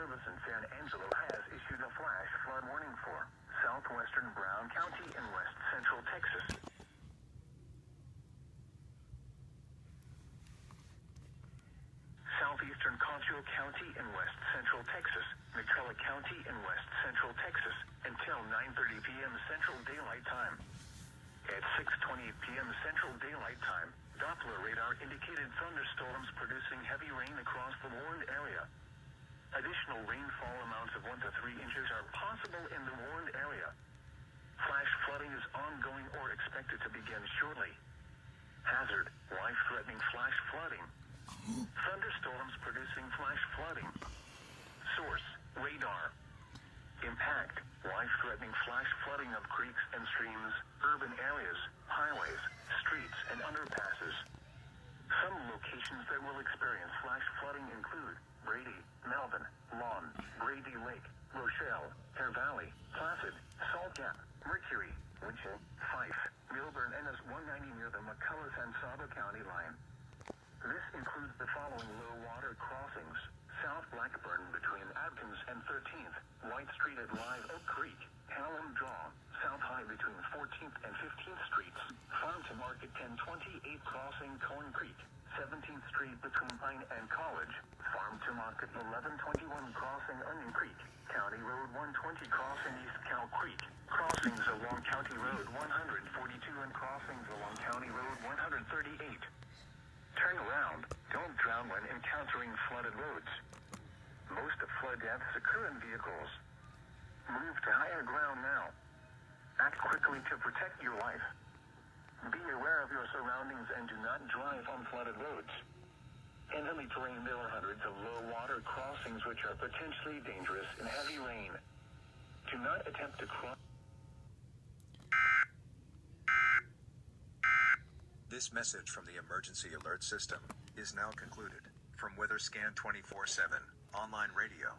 Service in San Angelo has issued a flash flood warning for southwestern Brown County in west central Texas. Southeastern Concho County in west central Texas, McCulloch County in west central Texas, until 9:30 p.m. Central Daylight Time. At 6:20 p.m. Central Daylight Time, Doppler radar indicated thunderstorms producing heavy rain across the warned area. Additional rainfall amounts of 1 to 3 inches are possible in the warned area. Flash flooding is ongoing or expected to begin shortly. Hazard: life-threatening flash flooding. Thunderstorms producing flash flooding. Source: radar. Impact: life-threatening flash flooding of creeks and streams, urban areas, highways, streets, and underpasses. Some locations that will experience flash flooding include Brady, Melvin, Lawn, Brady Lake, Rochelle, Hare Valley, Placid, Salt Gap, Mercury, Winchell, Fife, Milburn, and is 190 near the McCulloch and Saba County line. This includes the following low water crossings: South Blackburn between Adkins and 13th, White Street at Live Oak Creek, Hallam Draw, South High between 14th and 15th Streets, Farm to Market 1028 crossing Corn Creek, 17th Street between Pine and College, Farm to Market 1121 crossing Onion Creek, County Road 120 crossing East Cow Creek, crossings along County Road 142 and crossings along County Road 138. Turn around. Don't drown when encountering flooded roads. Most flood deaths occur in vehicles. Move to higher ground now. Act quickly to protect your life. Be aware of your surroundings and do not drive on flooded roads. In hilly terrain, there are hundreds of low water crossings which are potentially dangerous in heavy rain. Do not attempt to cross. This message from the Emergency Alert System is now concluded. From WeatherScan 24/7, online radio,